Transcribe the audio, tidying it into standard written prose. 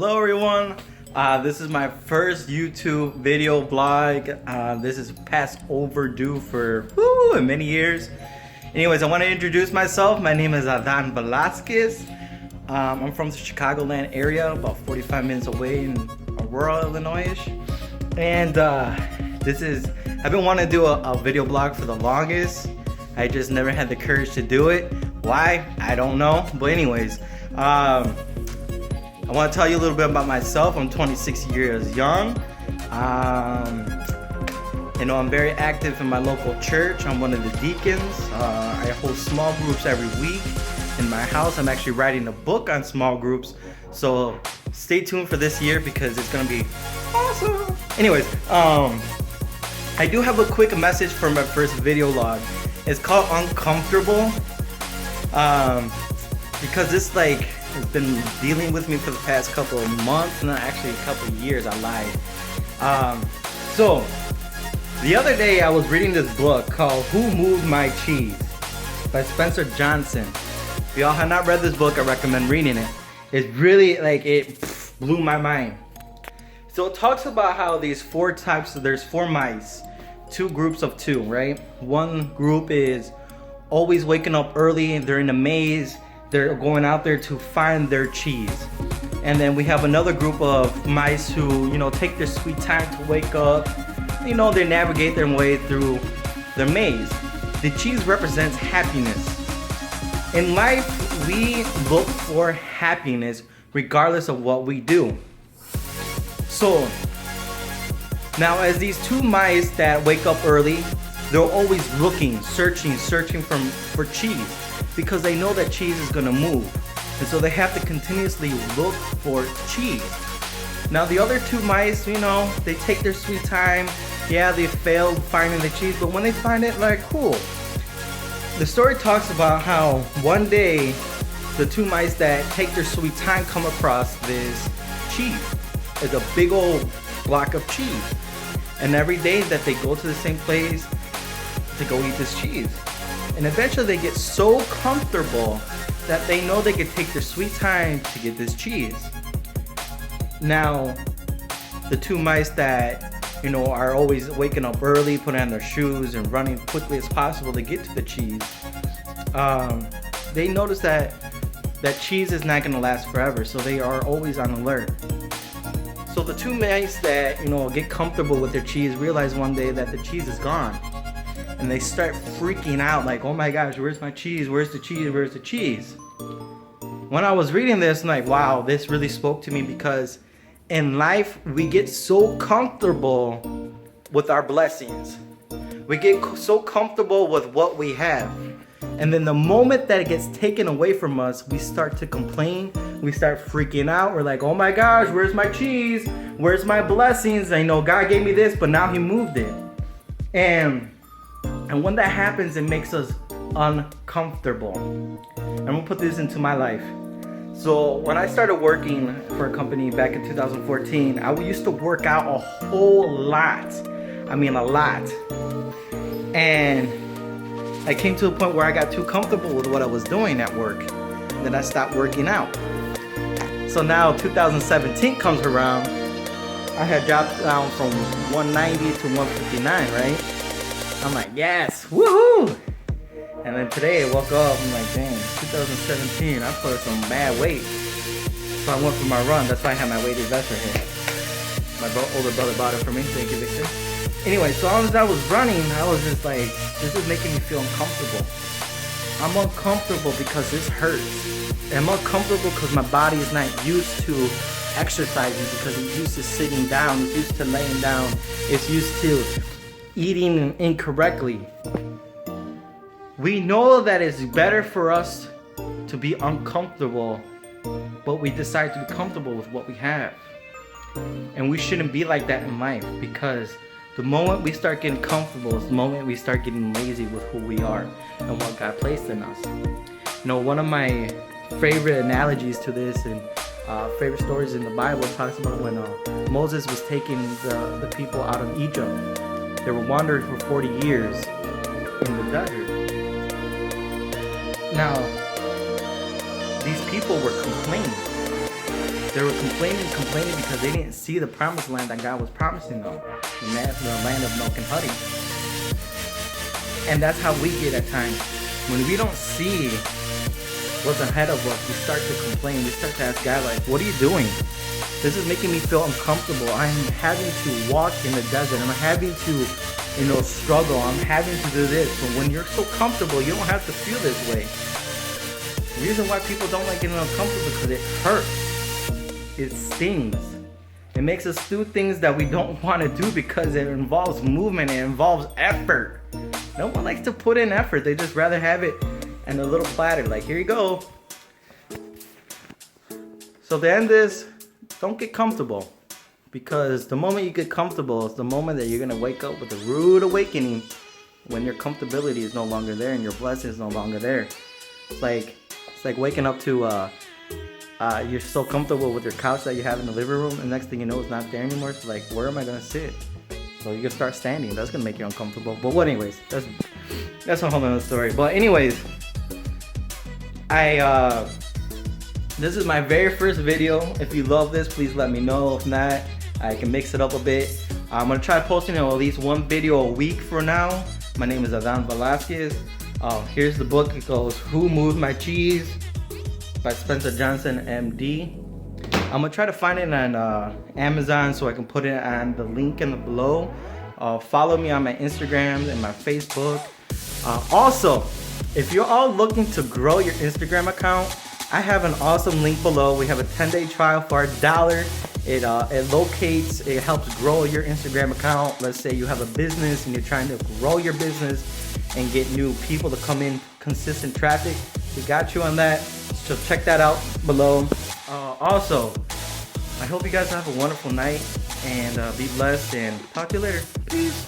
Hello everyone, this is my first YouTube video vlog. This is past overdue for many years. Anyways, I want to introduce myself. My name is Adan Velasquez. I'm from the Chicagoland area, about 45 minutes away in Aurora, Illinois. And I've been wanting to do a video blog for the longest. I just never had the courage to do it. Why? I don't know. But anyways, I want to tell you a little bit about myself. I'm 26 years young. I'm very active in my local church. I'm one of the deacons. I host small groups every week in my house. I'm actually writing a book on small groups. So stay tuned for this year because it's going to be awesome. Anyways, I do have a quick message for my first video log. It's called Uncomfortable. Because this has been dealing with me for the past couple of months, not actually a couple of years. I lied. So the other day I was reading this book called Who Moved My Cheese by Spencer Johnson. If y'all have not read this book, I recommend reading it. It's really it blew my mind. So it talks about how there's four mice, two groups of two, right? One group is always waking up early and they're in a maze. They're going out there to find their cheese. And then we have another group of mice who, take their sweet time to wake up. They navigate their way through their maze. The cheese represents happiness. In life, we look for happiness regardless of what we do. So, now as these two mice that wake up early, they're always looking, searching for cheese because they know that cheese is gonna move. And so they have to continuously look for cheese. Now the other two mice, they take their sweet time. Yeah, they failed finding the cheese, but when they find it, cool. The story talks about how one day the two mice that take their sweet time come across this cheese. It's a big old block of cheese. And every day that they go to the same place to go eat this cheese. And eventually they get so comfortable that they know they can take their sweet time to get this cheese. Now, the two mice that, are always waking up early, putting on their shoes and running quickly as possible to get to the cheese, they notice that cheese is not gonna last forever, so they are always on alert. So the two mice that, get comfortable with their cheese realize one day that the cheese is gone. And they start freaking out oh my gosh, where's my cheese? Where's the cheese? Where's the cheese? When I was reading this, I'm wow, this really spoke to me because in life, we get so comfortable with our blessings. We get so comfortable with what we have. And then the moment that it gets taken away from us, we start to complain. We start freaking out. We're oh my gosh, where's my cheese? Where's my blessings? I know God gave me this, but now he moved it. And when that happens, it makes us uncomfortable. And we'll put this into my life. So when I started working for a company back in 2014, I used to work out a whole lot. I mean, a lot. And I came to a point where I got too comfortable with what I was doing at work. Then I stopped working out. So now 2017 comes around. I had dropped down from 190 to 159, right? I'm yes, woohoo! And then today I woke up, I'm dang, 2017, I put some bad weight. So I went for my run, that's why I have my weighted vest right here. My older brother bought it for me, thank you, Victor. Anyway, so as I was running, I was just this is making me feel uncomfortable. I'm uncomfortable because this hurts. I'm uncomfortable because my body is not used to exercising because it's used to sitting down, it's used to laying down, it's used to eating incorrectly. We know that it's better for us to be uncomfortable, but we decide to be comfortable with what we have. And we shouldn't be like that in life because the moment we start getting comfortable is the moment we start getting lazy with who we are and what God placed in us. One of my favorite analogies to this and favorite stories in the Bible talks about when Moses was taking the people out of Egypt. They were wandering for 40 years in the desert. Now, these people were complaining. They were complaining because they didn't see the promised land that God was promising them, the land of milk and honey. And that's how we get at times. When we don't see what's ahead of us, we start to complain. We start to ask God, like, what are you doing? This is making me feel uncomfortable. I'm having to walk in the desert. I'm having to, struggle. I'm having to do this. But when you're so comfortable, you don't have to feel this way. The reason why people don't like getting uncomfortable is because it hurts. It stings. It makes us do things that we don't want to do because it involves movement. It involves effort. No one likes to put in effort. They just rather have it in a little platter. Like, here you go. So the end is, don't get comfortable. Because the moment you get comfortable is the moment that you're going to wake up with a rude awakening when your comfortability is no longer there and your blessing is no longer there. It's like waking up to you're so comfortable with your couch that you have in the living room, and next thing you know, it's not there anymore. It's like, where am I going to sit? So you can start standing. That's going to make you uncomfortable. But anyways, that's a whole other story. But anyways, this is my very first video. If you love this, please let me know. If not, I can mix it up a bit. I'm gonna try posting at least one video a week for now. My name is Adan Velasquez. Here's the book. It goes, Who Moved My Cheese? By Spencer Johnson, MD. I'm gonna try to find it on Amazon so I can put it on the link in the below. Follow me on my Instagram and my Facebook. Also, if you're all looking to grow your Instagram account, I have an awesome link below. We have a 10-day trial for $1. It helps grow your Instagram account. Let's say you have a business and you're trying to grow your business and get new people to come in, consistent traffic. We got you on that. So check that out below. Also, I hope you guys have a wonderful night and be blessed, and talk to you later. Peace.